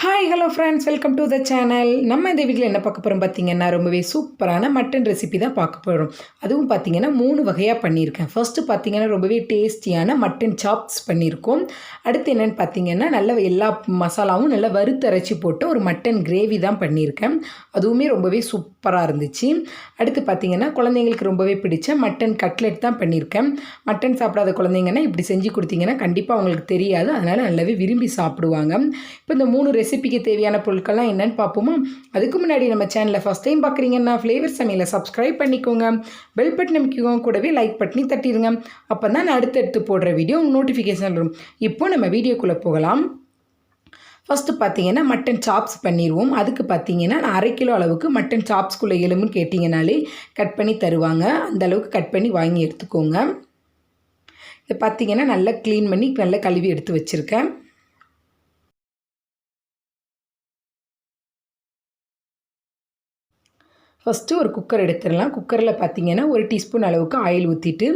Hi hello friends, welcome to the channel. நம்ம இந்த வீட்டில் என்ன பார்க்க போகிறோம் பார்த்தீங்கன்னா, ரொம்பவே சூப்பரான மட்டன் ரெசிபி தான் பார்க்க போகிறோம். அதுவும் பார்த்தீங்கன்னா 3 வகையாக பண்ணியிருக்கேன். ஃபர்ஸ்ட்டு பார்த்தீங்கன்னா ரொம்பவே டேஸ்டியான மட்டன் சாப்ஸ் பண்ணியிருக்கோம். அடுத்து என்னென்னு பார்த்தீங்கன்னா நல்ல எல்லா மசாலாவும் நல்லா வறுத்தரைச்சி போட்டு ஒரு மட்டன் கிரேவி தான் பண்ணியிருக்கேன். அதுவுமே ரொம்பவே சூப்பராக இருந்துச்சு. அடுத்து பார்த்தீங்கன்னா குழந்தைங்களுக்கு ரொம்பவே பிடிச்ச மட்டன் கட்லெட் தான் பண்ணியிருக்கேன். மட்டன் சாப்பிடாத குழந்தைங்கன்னா இப்படி செஞ்சு கொடுத்தீங்கன்னா கண்டிப்பாக அவங்களுக்கு தெரியாது, அதனால் நல்லாவே விரும்பி சாப்பிடுவாங்க. இப்போ இந்த 3 ரெசிபிக்கு தேவையான பொருட்கள்லாம் என்னென்னு பார்ப்போமா? அதுக்கு முன்னாடி நம்ம சேனலை ஃபஸ்ட் டைம் பார்க்குறீங்கன்னா ஃப்ளேவர் சமையலை சப்ஸ்கிரைப் பண்ணிக்கோங்க, பெல் பட்டன் அமைக்கோங்க, கூடவே லைக் பண்ணி தட்டிடுங்க. அப்போ தான் நான் அடுத்தடுத்து போடுற வீடியோ உங்களுக்கு நோட்டிஃபிகேஷன் வரும். இப்போ நம்ம வீடியோக்குள்ளே போகலாம். ஃபஸ்ட்டு பார்த்தீங்கன்னா மட்டன் சாப்ஸ் பண்ணிடுவோம். அதுக்கு பார்த்தீங்கன்னா நான் 1/2 கிலோ அளவுக்கு மட்டன் சாப்ஸ்குள்ளே எலும்புன்னு கேட்டிங்கனாலே கட் பண்ணி தருவாங்க. அந்த அளவுக்கு கட் பண்ணி வாங்கி எடுத்துக்கோங்க. இதை பார்த்தீங்கன்னா நல்லா க்ளீன் பண்ணி நல்லா கழுவி எடுத்து வச்சுருக்கேன். ஃபஸ்ட்டு ஒரு குக்கர் எடுத்துடலாம். குக்கரில் பார்த்திங்கன்னா 1 டீஸ்பூன் அளவுக்கு ஆயில் ஊற்றிட்டு,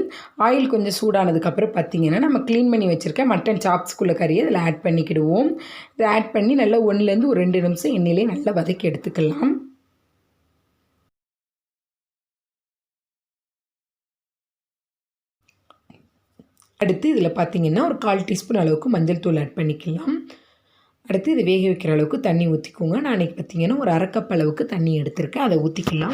ஆயில் கொஞ்சம் சூடானதுக்கப்புறம் பார்த்திங்கன்னா நம்ம க்ளீன் பண்ணி வச்சுருக்க மட்டன் சாப்ஸ்குள்ளே கறியை அதில் ஆட் பண்ணிக்கிடுவோம். இதை ஆட் பண்ணி நல்லா 1லேருந்து ஒரு 2 நிமிஷம் எண்ணெயிலே நல்லா வதக்கி எடுத்துக்கலாம். அடுத்து இதில் பார்த்திங்கன்னா ஒரு 1/4 டீஸ்பூன் அளவுக்கு மஞ்சள் தூள் ஆட் பண்ணிக்கலாம். அடுத்து இது வேக வைக்கிற அளவுக்கு தண்ணி ஊற்றிக்கோங்க. நான் இன்றைக்கி பார்த்திங்கன்னா ஒரு 1/2 கப் அளவுக்கு தண்ணி எடுத்திருக்கேன். அதை ஊற்றிக்கலாம்.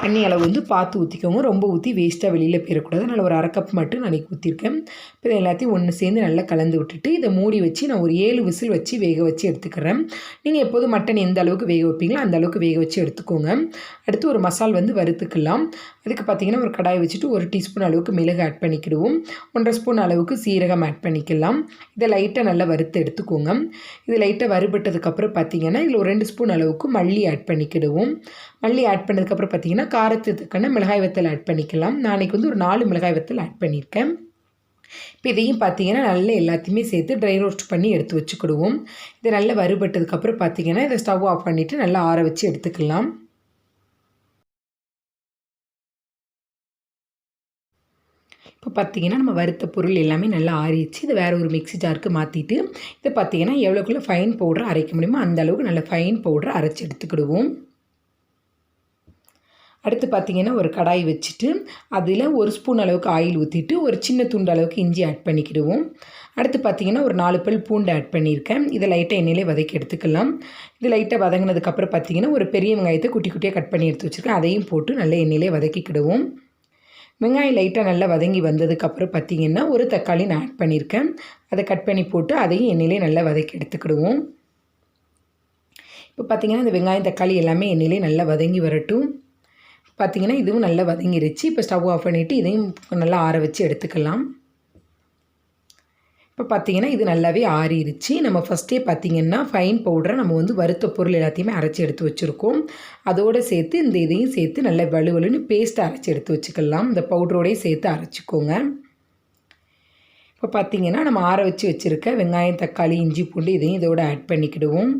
தண்ணி அளவு வந்து பார்த்து ஊற்றிக்கோங்க. ரொம்ப ஊற்றி வேஸ்ட்டாக வெளியில் போயிடக்கூடாது. அதனால் ஒரு 1/2 கப் மட்டும் நான் இன்றைக்கி ஊற்றிருக்கேன். இப்போ இதை எல்லாத்தையும் ஒன்று சேர்ந்து நல்லா கலந்து விட்டுட்டு இதை மூடி வச்சு நான் ஒரு 7 விசில் வச்சு வேக வச்சு எடுத்துக்கிறேன். நீங்கள் எப்போதும் மட்டன் எந்த அளவுக்கு வேக வைப்பீங்களோ அந்த அளவுக்கு வேக வச்சு எடுத்துக்கோங்க. அடுத்து ஒரு மசால் வந்து வறுத்துக்கலாம். அதுக்கு பார்த்திங்கன்னா ஒரு கடாய் வச்சுட்டு 1 டீஸ்பூன் அளவுக்கு மிளகு ஆட் பண்ணிக்கிடுவோம். 1/2 ஸ்பூன் அளவுக்கு சீரகம் ஆட் பண்ணிக்கலாம். இதை லைட்டாக நல்லா வறுத்து எடுத்துக்கோங்க. இது லைட்டாக வறுபட்டதுக்கப்புறம் பார்த்திங்கன்னா இதில் ஒரு 2 ஸ்பூன் அளவுக்கு மல்லி ஆட் பண்ணிக்கிடுவோம். மல்லி ஆட் பண்ணதுக்கப்புறம் பார்த்திங்கன்னா காரத்துக்கான மிளகாய் வத்தல் ஆட் பண்ணிக்கலாம். நான் அன்றைக்கி வந்து ஒரு 4 மிளகாய் வத்தல் ஆட் பண்ணியிருக்கேன். இப்போ இதையும் பார்த்திங்கன்னா நல்லா எல்லாத்தையுமே சேர்த்து ட்ரை ரோஸ்ட் பண்ணி எடுத்து வச்சுக்கிடுவோம். இது நல்லா வறுபட்டதுக்கப்புறம் பார்த்திங்கன்னா இதை ஸ்டவ் ஆஃப் பண்ணிவிட்டு நல்லா ஆற வச்சு எடுத்துக்கலாம். இப்போ பார்த்திங்கன்னா நம்ம வறுத்த பொருள் எல்லாமே நல்லா ஆறிடுச்சு. இதை வேறு ஒரு மிக்ஸி ஜாருக்கு மாற்றிட்டு இதை பார்த்திங்கன்னா எவ்வளோக்குள்ள ஃபைன் பவுடரை அரைக்க முடியுமோ அந்த அளவுக்கு நல்ல ஃபைன் பவுடரை அரைச்சி எடுத்துக்கிடுவோம். அடுத்து பார்த்திங்கன்னா ஒரு கடாய் வச்சுட்டு அதில் 1 ஸ்பூன் அளவுக்கு ஆயில் ஊற்றிட்டு ஒரு சின்ன துண்டு அளவுக்கு இஞ்சி ஆட் பண்ணிக்கிடுவோம். அடுத்து பார்த்திங்கன்னா ஒரு 4 பல் பூண்டு ஆட் பண்ணியிருக்கேன். இதை லைட்டாக எண்ணெயிலே வதக்கி எடுத்துக்கலாம். இது லைட்டாக வதங்கினதுக்கப்புறம் பார்த்திங்கன்னா ஒரு பெரிய வெங்காயத்தை குட்டி குட்டியாக கட் பண்ணி எடுத்து வச்சுருக்கேன். அதையும் போட்டு நல்லா எண்ணெயிலே வதக்கிக்கிடுவோம். வெங்காயம் லைட்டாக நல்லா வதங்கி வந்ததுக்கப்புறம் பார்த்திங்கன்னா ஒரு தக்காளி நான் ஆட் பண்ணியிருக்கேன். அதை கட் பண்ணி போட்டு அதையும் எண்ணெயிலே நல்லா வதக்கி எடுத்துக்கிடுவோம். இப்போ பார்த்திங்கன்னா இந்த வெங்காயம் தக்காளி எல்லாமே எண்ணெயிலே நல்லா வதங்கி வரட்டும். பார்த்திங்கன்னா இதுவும் நல்லா வதங்கிருச்சு. இப்போ ஸ்டவ் ஆஃப் பண்ணிவிட்டு இதையும் நல்லா ஆற வச்சு எடுத்துக்கலாம். இப்போ பார்த்திங்கன்னா இது நல்லாவே ஆறிடுச்சு. நம்ம ஃபஸ்ட்டே பார்த்திங்கன்னா ஃபைன் பவுடரை நம்ம வந்து வறுத்த பொருள் எல்லாத்தையுமே அரைச்சி எடுத்து வச்சுருக்கோம். அதோடு சேர்த்து இந்த இதையும் சேர்த்து நல்லா வலுவலுன்னு பேஸ்ட்டை அரைச்சி எடுத்து வச்சுக்கலாம். இந்த பவுடரோடையும் சேர்த்து அரைச்சிக்கோங்க. இப்போ பார்த்திங்கன்னா நம்ம ஆற வச்சு வச்சுருக்க வெங்காயம் தக்காளி இஞ்சி பூண்டு இதையும் இதோடு ஆட் பண்ணிக்கிடுவோம்.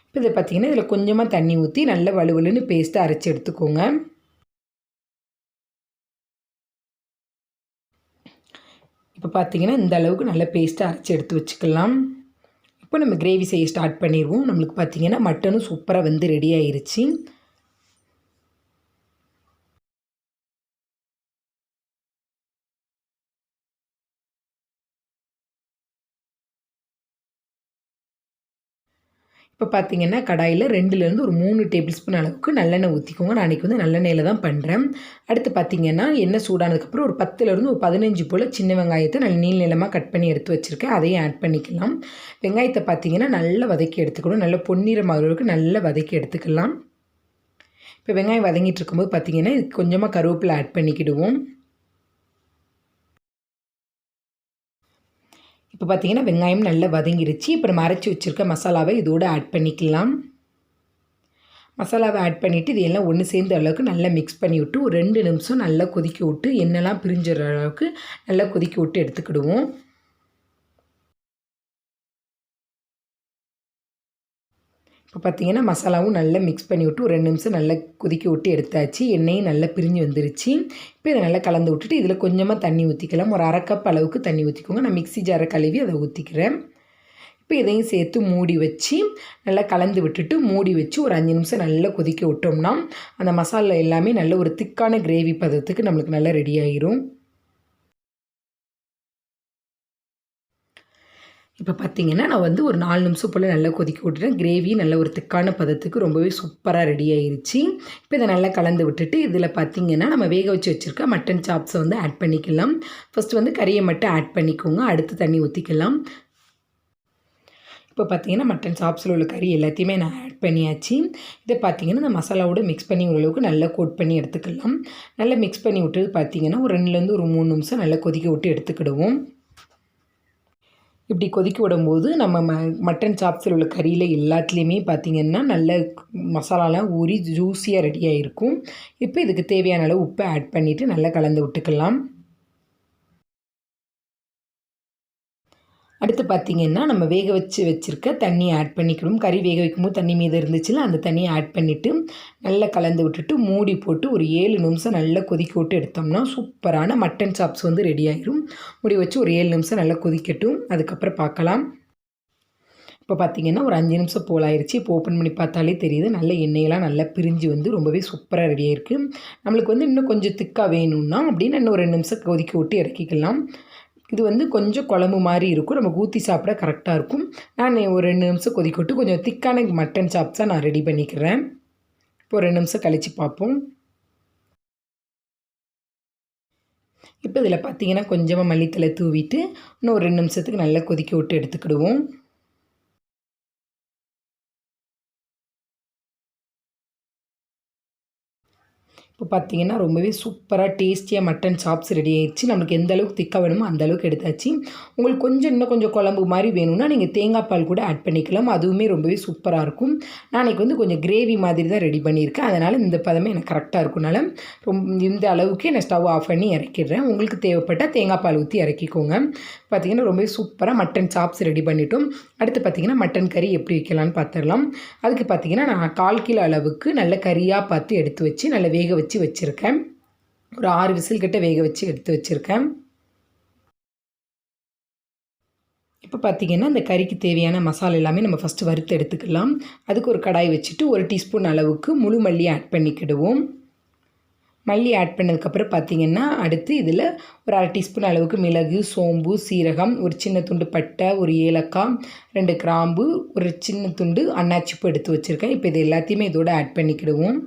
இப்போ இதை பார்த்திங்கன்னா இதில் கொஞ்சமாக தண்ணி ஊற்றி நல்லா வலுவலுன்னு பேஸ்ட்டை அரைச்சி எடுத்துக்கோங்க. இப்போ பார்த்திங்கன்னா இந்த அளவுக்கு நல்லா பேஸ்ட்டாக அரைச்சி எடுத்து வச்சுக்கலாம். இப்போ நம்ம கிரேவி செய்ய ஸ்டார்ட் பண்ணிடுவோம். நம்மளுக்கு பார்த்திங்கன்னா மட்டனும் சூப்பராக வந்து ரெடி ஆயிருச்சு. இப்போ பார்த்திங்கன்னா கடாயில் 2லேருந்து ஒரு 3 டேபிள் ஸ்பூன் அளவுக்கு நல்லெண்ணெய் ஊற்றிக்கோங்க. நான் அன்றைக்கி வந்து நல்லெண்ணெயில் தான் பண்ணுறேன். அடுத்து பார்த்திங்கன்னா எண்ணெய் சூடானதுக்கப்புறம் ஒரு 10லேருந்து ஒரு 15 போல் சின்ன வெங்காயத்தை நல்ல நீளமாக கட் பண்ணி எடுத்து வச்சுருக்கேன். அதையும் ஆட் பண்ணிக்கலாம். வெங்காயத்தை பார்த்திங்கன்னா நல்லா வதக்கி எடுத்துக்கணும். நல்லா பொன்னிறமாக அளவுக்கு நல்லா வதக்கி எடுத்துக்கலாம். இப்போ வெங்காயம் வதங்கிட்டு இருக்கும்போது பார்த்திங்கன்னா இதுக்கு கொஞ்சமாக கருவேப்பிலை ஆட் பண்ணிக்கிடுவோம். இப்போ பார்த்திங்கன்னா வெங்காயம் நல்லா வதங்கிருச்சு. இப்போ நம்ம அரைச்சி வச்சுருக்க மசாலாவை இதோடு ஆட் பண்ணிக்கலாம். மசாலாவை ஆட் பண்ணிவிட்டு இது எல்லாம் ஒன்று சேர்ந்த அளவுக்கு நல்லா மிக்ஸ் பண்ணி விட்டு ஒரு 2 நிமிஷம் நல்லா கொதிக்க விட்டு எண்ணெய்லாம் பிரிஞ்சுற அளவுக்கு நல்லா கொதிக்க விட்டு எடுத்துக்கிடுவோம். இப்போ பார்த்திங்கன்னா மசாலாவும் நல்லா மிக்ஸ் பண்ணி விட்டு ஒரு 2 நிமிஷம் நல்லா கொதிக்க விட்டு எடுத்தாச்சு. எண்ணெயும் நல்லா பிரிஞ்சு வந்துருச்சு. இப்போ இதை நல்லா கலந்து விட்டுட்டு இதில் கொஞ்சமாக தண்ணி ஊற்றிக்கலாம். ஒரு 1/2 கப் அளவுக்கு தண்ணி ஊற்றிக்கோங்க. நான் மிக்ஸி ஜாரை கழுவி அதை ஊற்றிக்கிறேன். இப்போ இதையும் சேர்த்து மூடி வச்சு நல்லா கலந்து விட்டுட்டு மூடி வச்சு ஒரு 5 நிமிஷம் நல்லா கொதிக்க விட்டோம்னா அந்த மசாலா எல்லாமே நல்ல ஒரு திக்கான கிரேவி பதத்துக்கு நம்மளுக்கு நல்லா ரெடி ஆகிரும். இப்போ பார்த்தீங்கன்னா நான் வந்து ஒரு 4 நிமிஷம் போல் நல்லா கொதிக்க விட்டுட்டேன். கிரேவி நல்ல ஒரு திக்கான பதத்துக்கு ரொம்பவே சூப்பராக ரெடி ஆயிருச்சு. இப்போ இதை நல்லா கலந்து விட்டுட்டு இதில் பார்த்தீங்கன்னா நம்ம வேக வச்சு வச்சுருக்க மட்டன் சாப்ஸை வந்து ஆட் பண்ணிக்கலாம். ஃபஸ்ட்டு வந்து கறியை மட்டும் ஆட் பண்ணிக்கோங்க. அடுத்து தண்ணி ஊற்றிக்கலாம். இப்போ பார்த்தீங்கன்னா மட்டன் சாப்ஸில் உள்ள கறி எல்லாத்தையுமே நான் ஆட் பண்ணியாச்சு. இதை பார்த்தீங்கன்னா இந்த மசாலாவோட மிக்ஸ் பண்ணி ஓரளவுக்கு நல்லா கோட் பண்ணி எடுத்துக்கலாம். நல்லா மிக்ஸ் பண்ணி விட்டு பார்த்தீங்கன்னா ஒரு 2லேருந்து ஒரு 3 நிமிஷம் நல்லா கொதிக்க விட்டு எடுத்துக்கிடுவோம். இப்படி கொதிக்க விடும்போது நம்ம மட்டன் சாப்ஸில் உள்ள கறியில் எல்லாத்துலேயுமே பார்த்திங்கன்னா நல்ல மசாலாலாம் ஊறி ஜூஸியாக ரெடியாக இருக்கும். இப்போ இதுக்கு தேவையான அளவு உப்பை ஆட் பண்ணிவிட்டு நல்லா கலந்து விட்டுக்கலாம். அடுத்து பார்த்திங்கன்னா நம்ம வேக வச்சுருக்க தண்ணியை ஆட் பண்ணிக்கணும். கறி வேக வைக்கும்போது தண்ணி மீது இருந்துச்சுன்னா அந்த தண்ணியை ஆட் பண்ணிவிட்டு நல்லா கலந்து விட்டுட்டு மூடி போட்டு ஒரு 7 நிமிஷம் நல்லா கொதிக்க விட்டு எடுத்தோம்னா சூப்பரான மட்டன் சாப்ஸ் வந்து ரெடி ஆகிரும். மூடி வச்சு ஒரு 7 நிமிஷம் நல்லா கொதிக்கட்டும். அதுக்கப்புறம் பார்க்கலாம். இப்போ பார்த்திங்கன்னா ஒரு 5 நிமிஷம் போல் ஆயிடுச்சு. இப்போ ஓப்பன் பண்ணி பார்த்தாலே தெரியுது நல்ல எண்ணெயெல்லாம் நல்லா பிரிஞ்சு வந்து ரொம்பவே சூப்பராக ரெடி ஆகிருக்கு. நம்மளுக்கு வந்து இன்னும் கொஞ்சம் திக்காக வேணும்னா அப்படின்னு இன்னும் ஒரு 2 நிமிஷம் கொதிக்க விட்டு இறக்கிக்கலாம். இது வந்து கொஞ்சம் குழம்பு மாதிரி இருக்கும். நம்ம ஊற்றி சாப்பிட கரெக்டாக இருக்கும். நான் ஒரு 2 நிமிஷம் கொதிக்க விட்டு கொஞ்சம் திக்கான மட்டன் சாப்ஸாக நான் ரெடி பண்ணிக்கிறேன். இப்போ 2 நிமிஷம் கழித்து பார்ப்போம். இப்போ இதில் பார்த்தீங்கன்னா கொஞ்சமாக மல்லித்தலை தூவிட்டு இன்னும் ஒரு 2 நிமிஷத்துக்கு நல்லா கொதிக்க விட்டு எடுத்துக்கிடுவோம். இப்போ பார்த்தீங்கன்னா ரொம்பவே சூப்பராக டேஸ்டியாக மட்டன் சாப்ஸ் ரெடி ஆயிடுச்சு. நம்மளுக்கு எந்த அளவுக்கு திக்காக வேணுமோ அந்த அளவுக்கு எடுத்தாச்சு. உங்களுக்கு இன்னும் கொஞ்சம் குழம்பு மாதிரி வேணும்னா நீங்கள் தேங்காய் பால் கூட ஆட் பண்ணிக்கலாம். அதுவுமே ரொம்பவே சூப்பராக இருக்கும். நான் இன்றைக்கி வந்து கொஞ்சம் கிரேவி மாதிரி தான் ரெடி பண்ணியிருக்கேன். அதனால் இந்த பதமே எனக்கு கரெக்டாக இருக்கும்னால இந்த அளவுக்கு நான் ஸ்டவ் ஆஃப் பண்ணி இறக்கிடுறேன். உங்களுக்கு தேவைப்பட்டால் தேங்காய் பால் ஊற்றி இறக்கிக்கோங்க. பார்த்திங்கன்னா ரொம்பவே சூப்பராக மட்டன் சாப்ஸ் ரெடி பண்ணிட்டோம். அடுத்து பார்த்திங்கன்னா மட்டன் கறி எப்படி வைக்கலான்னு பார்த்துடலாம். அதுக்கு பார்த்திங்கன்னா நான் 1/4 கிலோ அளவுக்கு நல்ல கறியாக பார்த்து எடுத்து வச்சு நல்லா வேக வச்சுருக்கேன். ஒரு 6 விசில் கிட்ட வேக வச்சு எடுத்து வச்சுருக்கேன். இப்போ பார்த்திங்கன்னா இந்த கறிக்கு தேவையான மசாலா எல்லாமே நம்ம ஃபஸ்ட்டு வறுத்து எடுத்துக்கலாம். அதுக்கு ஒரு கடாய் வச்சுட்டு 1 டீஸ்பூன் அளவுக்கு முழு மல்லி ஆட் பண்ணிக்கிடுவோம். மல்லி ஆட் பண்ணதுக்கப்புறம் பார்த்திங்கன்னா அடுத்து இதில் ஒரு 1/2 டீஸ்பூன் அளவுக்கு மிளகு, சோம்பு, சீரகம், ஒரு சின்ன துண்டு பட்டை, ஒரு ஏலக்காய், 2 கிராம்பு, ஒரு சின்ன துண்டு அன்னாச்சிப்பூ எடுத்து வச்சுருக்கேன். இப்போ இது எல்லாத்தையுமே இதோடு ஆட் பண்ணிக்கிடுவோம்.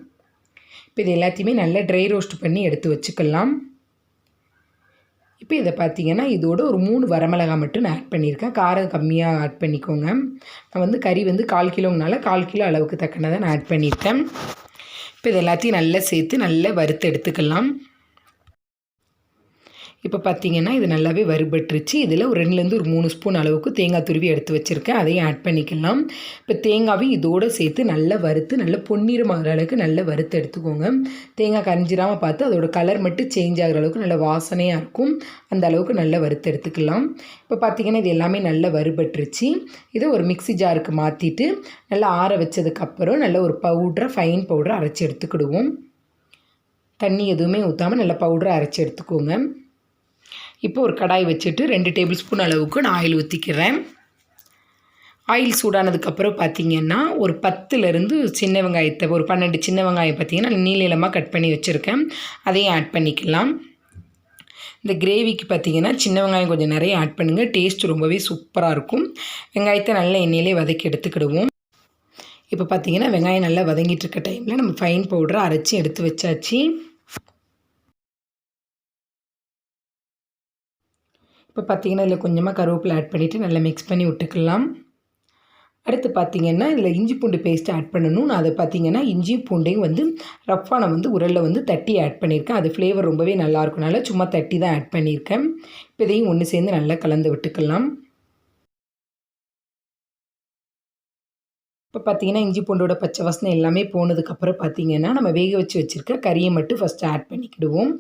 இப்போ இது எல்லாத்தையுமே நல்லா ட்ரை ரோஸ்ட் பண்ணி எடுத்து வச்சுக்கலாம். இப்போ இதை பார்த்திங்கன்னா இதோட ஒரு 3 வரமிளகாய் மட்டும் நான் ஆட் பண்ணியிருக்கேன். காரம் கம்மியாக ஆட் பண்ணிக்கோங்க. நான் வந்து கறி வந்து 1/4 கிலோங்கனால 1/4 கிலோ அளவுக்கு தக்கனதை நான் ஆட் பண்ணியிருக்கேன். இப்போ இது எல்லாத்தையும் நல்லா சேர்த்து நல்லா வறுத்து எடுத்துக்கலாம். இப்போ பார்த்திங்கன்னா இது நல்லாவே வறுபட்டுருச்சு. இதில் ஒரு 2லேருந்து ஒரு 3 ஸ்பூன் அளவுக்கு தேங்காய் துருவி எடுத்து வச்சுருக்கேன். அதையும் ஆட் பண்ணிக்கலாம். இப்போ தேங்காவையும் இதோடு சேர்த்து நல்லா வறுத்து நல்லா பொன்னிறமாகிற அளவுக்கு நல்லா வறுத்து எடுத்துக்கோங்க. தேங்காய் கரிஞ்சிடாமல் பார்த்து அதோட கலர் மட்டும் சேஞ்ச் ஆகிற அளவுக்கு நல்லா வாசனையாக இருக்கும். அந்த அளவுக்கு நல்லா வறுத்து எடுத்துக்கலாம். இப்போ பார்த்திங்கன்னா இது எல்லாமே நல்லா வறுபட்டுருச்சு. இதை ஒரு மிக்ஸி ஜாருக்கு மாற்றிட்டு நல்லா ஆற வச்சதுக்கப்புறம் நல்லா ஒரு ஃபைன் பவுடரை அரைச்சி எடுத்துக்கிடுவோம். தண்ணி எதுவுமே ஊற்றாமல் நல்லா பவுடரை அரைச்சி எடுத்துக்கோங்க. இப்போ ஒரு கடாய் வச்சுட்டு 2 டேபிள் ஸ்பூன் அளவுக்கு நான் ஆயில் ஊற்றிக்கிறேன். ஆயில் சூடானதுக்கப்புறம் பார்த்திங்கன்னா ஒரு 10லேருந்து சின்ன வெங்காயத்தை ஒரு 12 சின்ன வெங்காயம் பார்த்திங்கன்னா நீளமாக கட் பண்ணி வச்சுருக்கேன். அதையும் ஆட் பண்ணிக்கலாம். இந்த கிரேவிக்கு பார்த்திங்கன்னா சின்ன வெங்காயம் கொஞ்சம் நிறைய ஆட் பண்ணுங்கள். டேஸ்ட் ரொம்பவே சூப்பராக இருக்கும். வெங்காயத்தை நல்லா எண்ணெயிலே வதக்கி எடுத்துக்கிடுவோம். இப்போ பார்த்திங்கன்னா வெங்காயம் நல்லா வதங்கிட்டு இருக்க டைமில் நம்ம ஃபைன் பவுடரை அரைச்சி எடுத்து வச்சாச்சு. இப்போ பார்த்திங்கன்னா இதில் கொஞ்சமாக கருவேப்பிலை ஆட் பண்ணிவிட்டு நல்லா மிக்ஸ் பண்ணி விட்டுக்கலாம். அடுத்து பார்த்திங்கன்னா இதில் இஞ்சி பூண்டு பேஸ்ட்டு ஆட் பண்ணணும். நான் அதை பார்த்திங்கன்னா இஞ்சி பூண்டையும் வந்து ரஃப்பாக நான் வந்து உரலில் வந்து தட்டி ஆட் பண்ணியிருக்கேன். அது ஃப்ளேவர் ரொம்பவே நல்லாயிருக்குனால சும்மா தட்டி தான் ஆட் பண்ணியிருக்கேன். இப்போ இதையும் ஒன்று சேர்ந்து நல்லா கலந்து விட்டுக்கலாம். இப்போ பார்த்திங்கன்னா இஞ்சி பூண்டோட பச்சை வாசனை எல்லாமே போனதுக்கப்புறம் பார்த்திங்கன்னா நம்ம வேக வச்சுருக்க கறியை மட்டும் ஃபஸ்ட்டு ஆட் பண்ணிக்கிடுவோம்.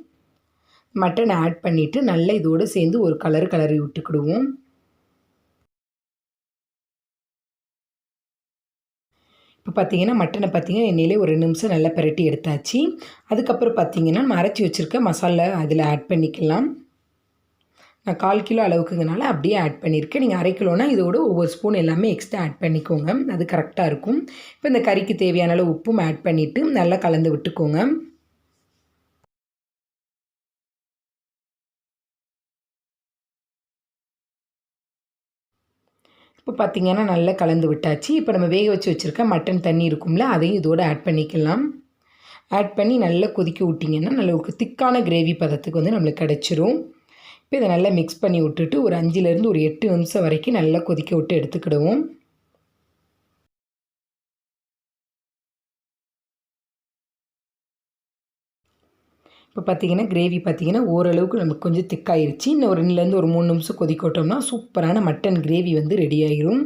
மட்டன் ஆட் பண்ணிவிட்டு நல்லா இதோடு சேர்ந்து ஒரு கலரி விட்டுக்கிடுவோம். இப்போ பார்த்திங்கன்னா மட்டனை பார்த்திங்கன்னா எண்ணெயிலே ஒரு 2 நிமிஷம் நல்லா பிரட்டி எடுத்தாச்சு. அதுக்கப்புறம் பார்த்திங்கன்னா நம்ம அரைச்சி வச்சுருக்க மசாலா அதில் ஆட் பண்ணிக்கலாம். நான் 1/4 கிலோ அளவுக்குங்கனால அப்படியே ஆட் பண்ணியிருக்கேன். நீங்கள் 1/2 கிலோனா இதோட ஒவ்வொரு ஸ்பூன் எல்லாமே எக்ஸ்ட்ரா ஆட் பண்ணிக்கோங்க. அது கரெக்டாக இருக்கும். இப்போ இந்த கறிக்கு தேவையான அளவு உப்பும் ஆட் பண்ணிவிட்டு நல்லா கலந்து விட்டுக்கோங்க. இப்போ பார்த்திங்கன்னா நல்லா கலந்து விட்டாச்சு. இப்போ நம்ம வேக வச்சு வச்சுருக்க மட்டன் தண்ணி இருக்கும்ல, அதையும் இதோடு ஆட் பண்ணிக்கலாம். ஆட் பண்ணி நல்லா கொதிக்க விட்டிங்கன்னா நல்ல ஒரு திக்கான கிரேவி பதத்துக்கு வந்து நம்மளுக்கு கிடச்சிரும். இப்போ இதை நல்லா மிக்ஸ் பண்ணி விட்டுட்டு ஒரு 5லேருந்து ஒரு 8 நிமிஷம் வரைக்கும் நல்லா கொதிக்க விட்டு எடுத்துக்கிடுவோம். இப்போ பார்த்திங்கன்னா கிரேவி பார்த்திங்கன்னா ஓரளவுக்கு நமக்கு கொஞ்சம் திக்காயிருச்சு. இன்னும் ஒரு 2லேருந்து ஒரு 3 நிமிஷம் கொதிக்க விட்டோம்னா சூப்பரான மட்டன் கிரேவி வந்து ரெடி ஆகிரும்.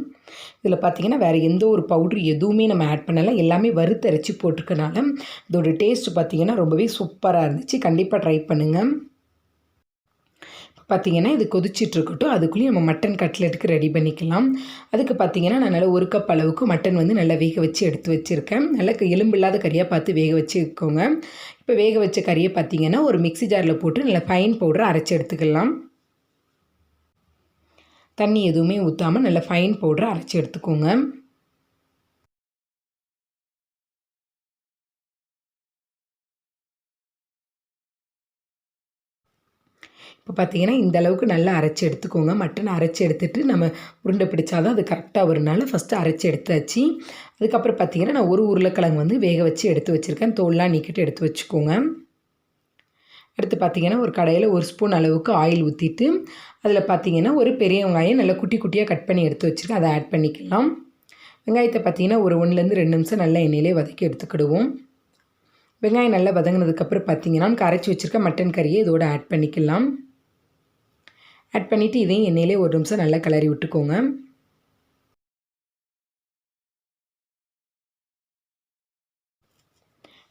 இதில் பார்த்திங்கன்னா வேறு எந்த ஒரு பவுட்ரு எதுவுமே நம்ம ஆட் பண்ணலை. எல்லாமே வறுத்தரைச்சி போட்டிருக்கனால இதோட டேஸ்ட்டு பார்த்திங்கன்னா ரொம்பவே சூப்பராக இருந்துச்சு. கண்டிப்பாக ட்ரை பண்ணுங்கள். பார்த்திங்கன்னா இது கொதிச்சிட்ருக்கட்டும். அதுக்குள்ளேயும் நம்ம மட்டன் கட்லெட்டுக்கு ரெடி பண்ணிக்கலாம். அதுக்கு பார்த்திங்கன்னா நான் நல்லா 1 கப் அளவுக்கு மட்டன் வந்து நல்லா வேக வச்சு எடுத்து வச்சுருக்கேன். நல்லா எலும்பு இல்லாத கறியாக பார்த்து வேக வச்சுக்கோங்க. இப்போ வேக வச்ச கறியை பார்த்திங்கன்னா ஒரு மிக்ஸி ஜாரில் போட்டு நல்லா ஃபைன் பவுடரை அரைச்சி எடுத்துக்கலாம். தண்ணி எதுவுமே ஊற்றாமல் நல்லா ஃபைன் பவுடரை அரைச்சி எடுத்துக்கோங்க. இப்போ பார்த்திங்கன்னா இந்த அளவுக்கு நல்லா அரைச்சி எடுத்துக்கோங்க. மட்டன் அரைச்சி எடுத்துகிட்டு நம்ம உருண்டை பிடிச்சா தான் அது கரெக்டாக வரும்னால ஃபஸ்ட்டு அரைச்சி எடுத்தாச்சு. அதுக்கப்புறம் பார்த்திங்கன்னா நான் ஒரு உருளைக்கிழங்கு வந்து வேக வச்சு எடுத்து வச்சுருக்கேன். தோல்லாம் நீக்கிட்டு எடுத்து வச்சுக்கோங்க. அடுத்து பார்த்திங்கன்னா ஒரு கடாயில் 1 ஸ்பூன் அளவுக்கு ஆயில் ஊற்றிட்டு அதில் பார்த்திங்கன்னா ஒரு பெரிய வெங்காயம் நல்லா குட்டி குட்டியாக கட் பண்ணி எடுத்து வச்சுருக்கேன். அதை ஆட் பண்ணிக்கலாம். வெங்காயத்தை பார்த்திங்கன்னா ஒரு 1லேருந்து 2 நிமிஷம் நல்லா எண்ணெயிலே வதக்கி எடுத்துக்கிடுவோம். வெங்காயம் நல்லா வதங்கினதுக்கப்புறம் பார்த்திங்கன்னா அரைச்சி வச்சுருக்க மட்டன் கறியை இதோடு ஆட் பண்ணிக்கலாம். ஆட் பண்ணிவிட்டு இதையும் எண்ணெயிலே 1 நிமிஷம் நல்லா கிளறி விட்டுக்கோங்க.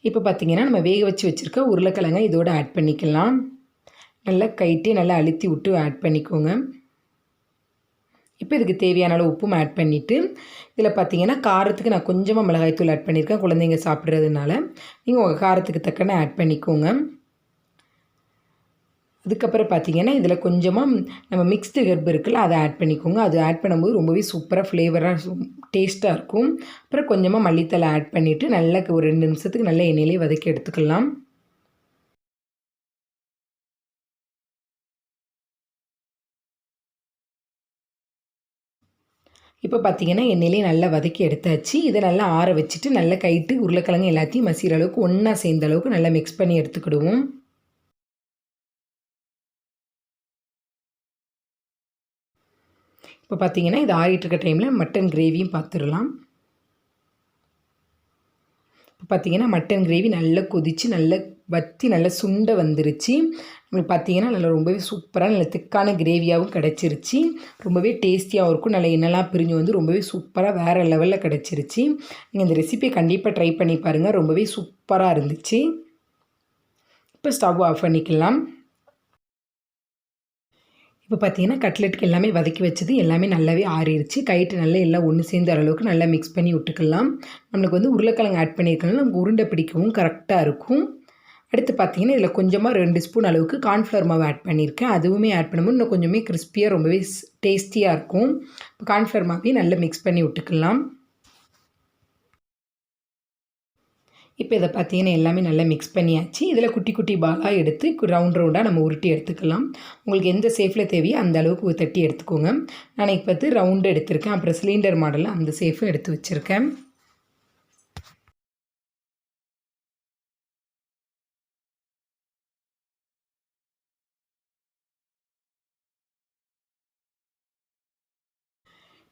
இப்போ பார்த்திங்கன்னா நம்ம வேக வச்சு வச்சுருக்க உருளைக்கிழங்கை இதோடு ஆட் பண்ணிக்கலாம். நல்லா கைட்டே நல்லா அழுத்தி விட்டு ஆட் பண்ணிக்கோங்க. இப்போ இதுக்கு தேவையான அளவு உப்பும் ஆட் பண்ணிவிட்டு இதில் பார்த்திங்கன்னா காரத்துக்கு நான் கொஞ்சமாக மிளகாய்த்தூள் ஆட் பண்ணியிருக்கேன். குழந்தைங்க சாப்பிட்றதுனால நீங்கள் உங்கள் காரத்துக்கு தக்கன ஆட் பண்ணிக்கோங்க. அதுக்கப்புறம் பார்த்திங்கன்னா இதில் கொஞ்சமாக நம்ம மிக்ஸ்டு ஹெர்ப் இருக்குல்ல, அதை ஆட் பண்ணிக்கோங்க. அது ஆட் பண்ணும்போது ரொம்பவே சூப்பராக ஃப்ளேவராக டேஸ்ட்டாக இருக்கும். அப்புறம் கொஞ்சமாக மல்லித்தலை ஆட் பண்ணிவிட்டு நல்லா ஒரு 2 நிமிஷத்துக்கு நல்லா எண்ணெயிலே வதக்கி எடுத்துக்கலாம். இப்போ பார்த்திங்கன்னா எண்ணெயிலே நல்லா வதக்கி எடுத்தாச்சு. இதை நல்லா ஆற வச்சுட்டு நல்லா கைட்டு உருளைக்கிழங்கு எல்லாத்தையும் மசிகிற அளவுக்கு ஒன்றா சேர்ந்த அளவுக்கு நல்லா மிக்ஸ் பண்ணி எடுத்துக்கிடுவோம். இப்போ பார்த்திங்கன்னா இது ஆறிட்டு இருக்க டைமில் மட்டன் கிரேவியும் பார்த்துடலாம். இப்போ பார்த்திங்கன்னா மட்டன் கிரேவி நல்லா கொதித்து நல்லா வற்றி நல்லா சுண்ட வந்துருச்சு. உங்களுக்கு பார்த்திங்கன்னா நல்லா ரொம்பவே சூப்பராக நல்ல திக்கான கிரேவியாகவும் கிடச்சிருச்சு. ரொம்பவே டேஸ்டியாகவும் இருக்கும். நல்லா எண்ணெய்லாம் பிரிஞ்சு வந்து ரொம்பவே சூப்பராக வேறு லெவலில் கிடச்சிருச்சு. நீங்கள் இந்த ரெசிபியை கண்டிப்பாக ட்ரை பண்ணி பாருங்கள். ரொம்பவே சூப்பராக இருந்துச்சு. இப்போ ஸ்டவ் ஆஃப் பண்ணிக்கலாம். இப்போ பார்த்திங்கன்னா கட்லெட்டுக்கு எல்லாமே வதக்கி வச்சது எல்லாமே நல்லாவே ஆறிடுச்சு. கைட்டு நல்லா எல்லாம் ஒன்று சேர்ந்த அளவுக்கு நல்லா மிக்ஸ் பண்ணி விட்டுக்கலாம். நம்மளுக்கு வந்து உருளைக்கிழங்கு ஆட் பண்ணியிருக்கனால நமக்கு உருண்டை பிடிக்கவும் கரெக்டாக இருக்கும். அடுத்து பார்த்திங்கன்னா இதில் கொஞ்சமாக 2 ஸ்பூன் அளவுக்கு கார்ன்ஃப்ளவர் மாவு ஆட் பண்ணியிருக்கேன். அதுவுமே ஆட் பண்ணும்போது இன்னும் கொஞ்சமே கிறிஸ்பியாக ரொம்பவே டேஸ்டியாக இருக்கும். இப்போ கார்ன்ஃப்ளவர் மாவையும் நல்லா மிக்ஸ் பண்ணி விட்டுக்கலாம். இப்போ இதை பார்த்திங்கன்னா எல்லாமே நல்லா மிக்ஸ் பண்ணியாச்சு. இதில் குட்டி குட்டி பாலாக எடுத்து ரவுண்டாக நம்ம உருட்டி எடுத்துக்கலாம். உங்களுக்கு எந்த ஷேப்பில் தேவையோ அந்த அளவுக்கு தட்டி எடுத்துக்கோங்க. நான் இப்போ பார்த்து ரவுண்டு எடுத்திருக்கேன். அப்புறம் சிலிண்டர் மாடலில் அந்த ஷேப்பும் எடுத்து வச்சுருக்கேன்.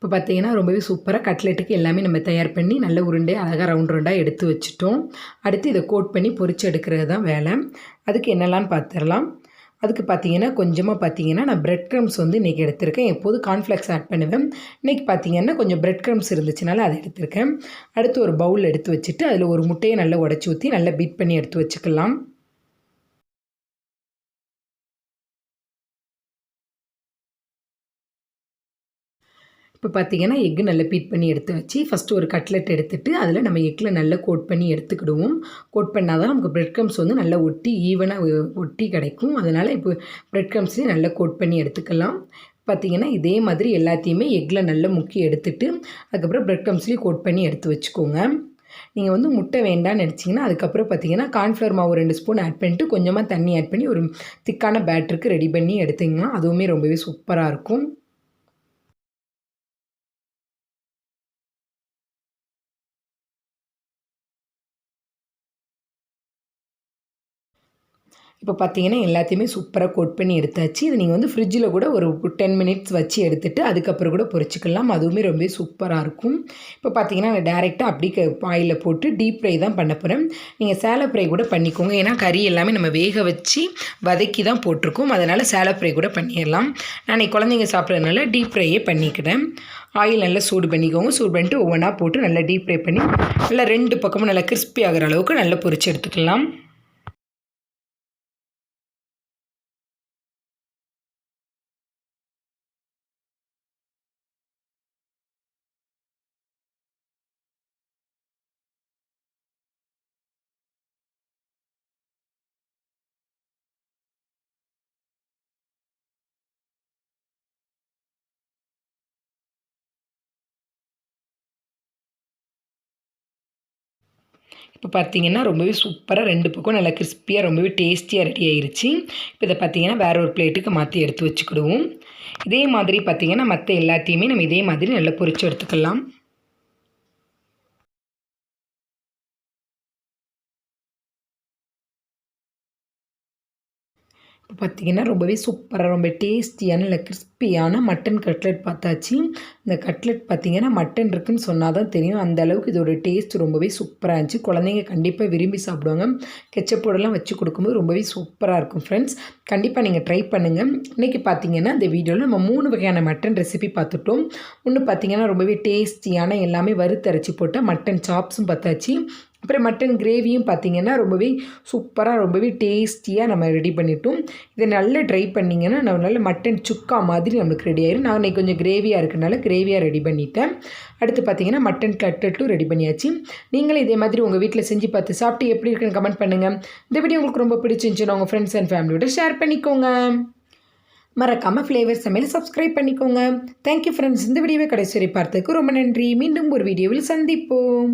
இப்போ பார்த்திங்கன்னா ரொம்பவே சூப்பராக கட்லெட்டுக்கு எல்லாமே நம்ம தயார் பண்ணி நல்ல உருண்டை அழகாக ரவுண்டாக எடுத்து வச்சுட்டோம். அடுத்து இதை கோட் பண்ணி பொரிச்சு எடுக்கிறது தான் வேலை. அதுக்கு என்னெல்லாம்னு பார்த்துடலாம். அதுக்கு பார்த்திங்கன்னா கொஞ்சமாக பார்த்திங்கன்னா நான் பிரெட் க்ரம்ஸ் வந்து இன்றைக்கி எடுத்திருக்கேன். எப்போதும் கார்ன்ஃப்ளெக்ஸ் ஆட் பண்ணுவேன். இன்றைக்கி பார்த்திங்கன்னா கொஞ்சம் பிரெட் க்ரம்ஸ் இருந்துச்சுனால அதை எடுத்திருக்கேன். அடுத்து ஒரு பவுல் எடுத்து வச்சுட்டு அதில் ஒரு முட்டையை நல்லா உடச்சி ஊற்றி நல்லா பீட் பண்ணி எடுத்து வச்சுக்கலாம். இப்போ பார்த்தீங்கன்னா எக்கு நல்லா பீட் பண்ணி எடுத்து வச்சு ஃபஸ்ட்டு ஒரு கட்லெட் எடுத்துகிட்டு அதில் நம்ம எக்கில் நல்லா கோட் பண்ணி எடுத்துக்கிடுவோம். கோட் பண்ணால் தான் நமக்கு பிரெட் க்ரம்ஸ் வந்து நல்லா ஒட்டி ஈவனாக ஒட்டி கிடைக்கும். அதனால் இப்போ பிரெட் க்ரம்ஸ்லேயும் நல்லா கோட் பண்ணி எடுத்துக்கலாம். பார்த்திங்கன்னா இதே மாதிரி எல்லாத்தையுமே எக்கில் நல்லா முக்கி எடுத்துட்டு அதுக்கப்புறம் பிரெட் க்ரம்ஸ்லேயும் கோட் பண்ணி எடுத்து வச்சுக்கோங்க. நீங்கள் வந்து முட்டை வேண்டாம்னு நினச்சிங்கன்னா அதுக்கப்புறம் பார்த்தீங்கன்னா கார்ன்ஃப்ளவர் மாவு 2 ஸ்பூன் ஆட் பண்ணிட்டு கொஞ்சமாக தண்ணி ஆட் பண்ணி ஒரு திக்கான பேட்டருக்கு ரெடி பண்ணி எடுத்திங்கன்னா அதுவுமே ரொம்பவே சூப்பராக இருக்கும். இப்போ பார்த்தீங்கன்னா எல்லாத்தையுமே சூப்பராக கோட் பண்ணி எடுத்தாச்சு. இது நீங்கள் வந்து ஃப்ரிட்ஜில் கூட ஒரு 10 மினிட்ஸ் வச்சு எடுத்துகிட்டு அதுக்கப்புறம் கூட பொரிச்சிக்கலாம். அதுவுமே ரொம்ப சூப்பராக இருக்கும். இப்போ பார்த்தீங்கன்னா நான் டேரெக்டாக அப்படியே ஆயிலில் போட்டு டீப் ஃப்ரை தான் பண்ண போகிறேன். நீங்கள் சேலோ ஃப்ரை கூட பண்ணிக்கோங்க. ஏன்னா கறி எல்லாமே நம்ம வேக வச்சு வதக்கி தான் போட்டிருக்கோம். அதனால் சேலோ ஃப்ரை கூட பண்ணிடலாம். நான் குழந்தைங்க சாப்பிட்றதுனால டீப் ஃப்ரையே பண்ணிக்கிறேன். ஆயில் நல்லா சூடு பண்ணிக்கோங்க. சூடு பண்ணிட்டு ஒவ்வொன்றா போட்டு நல்லா டீப் ஃப்ரை பண்ணி நல்லா 2 பக்கமும் நல்லா கிறிஸ்பி ஆகிற அளவுக்கு நல்லா பொரிச்சு எடுத்துக்கலாம். இப்போ பார்த்தீங்கன்னா ரொம்பவே சூப்பராக 2 பக்கம் நல்லா கிறிஸ்பியாக ரொம்பவே டேஸ்டியாக ரெடி ஆயிருச்சு. இப்போ இதை பார்த்தீங்கன்னா வேற ஒரு பிளேட்டுக்கு மாற்றி எடுத்து வச்சுக்கிடுவோம். இதே மாதிரி பார்த்தீங்கன்னா மற்ற எல்லாத்தையுமே நம்ம இதே மாதிரி நல்லா பொரிச்சு எடுத்துக்கலாம். இப்போ பார்த்தீங்கன்னா ரொம்பவே சூப்பராக ரொம்ப டேஸ்டியான இல்லை கிறிஸ்பியான மட்டன் கட்லெட் பார்த்தாச்சு. இந்த கட்லெட் பார்த்தீங்கன்னா மட்டன் இருக்குதுன்னு சொன்னால் தான் தெரியும். அந்த அளவுக்கு இதோட டேஸ்ட் ரொம்பவே சூப்பராக இருந்துச்சு. குழந்தைங்க கண்டிப்பாக விரும்பி சாப்பிடுவாங்க. கெச்சப்போடெல்லாம் வச்சு கொடுக்கும்போது ரொம்பவே சூப்பராக இருக்கும் ஃப்ரெண்ட்ஸ். கண்டிப்பாக நீங்கள் ட்ரை பண்ணுங்கள். இன்றைக்கி பார்த்தீங்கன்னா இந்த வீடியோவில் நம்ம 3 வகையான மட்டன் ரெசிபி பார்த்துட்டோம். ஒன்று பார்த்தீங்கன்னா ரொம்பவே டேஸ்டியான எல்லாமே வறுத்தரைச்சி போட்ட மட்டன் சாப்ஸும் பார்த்தாச்சு. அப்புறம் மட்டன் கிரேவியும் பார்த்திங்கன்னா ரொம்பவே சூப்பராக ரொம்பவே டேஸ்டியாக நம்ம ரெடி பண்ணிட்டோம். இதை நல்லா ட்ரை பண்ணிங்கன்னா நம்ம நல்ல மட்டன் சுக்கா மாதிரி நம்மளுக்கு ரெடி ஆயிடும். நான் இன்றைக்கி கொஞ்சம் கிரேவியாக இருக்கனால கிரேவியாக ரெடி பண்ணிட்டேன். அடுத்து பார்த்திங்கன்னா மட்டன் கட்லெட்டும் ரெடி பண்ணியாச்சு. நீங்களும் இதே மாதிரி உங்கள் வீட்டில் செஞ்சு பார்த்து சாப்பிட்டு எப்படி இருக்குன்னு கமெண்ட் பண்ணுங்கள். இந்த வீடியோ உங்களுக்கு ரொம்ப பிடிச்சிருந்துச்சுன்னா உங்கள் ஃப்ரெண்ட்ஸ் அண்ட் ஃபேமிலியோட ஷேர் பண்ணிக்கோங்க. மறக்காமல் ஃப்ளேவர் சமையல் சப்ஸ்கிரைப் பண்ணிக்கோங்க. Thank you friends. இந்த வீடியோவை கடைசி வரை பார்த்ததுக்கு ரொம்ப நன்றி. மீண்டும் ஒரு வீடியோவில் சந்திப்போம்.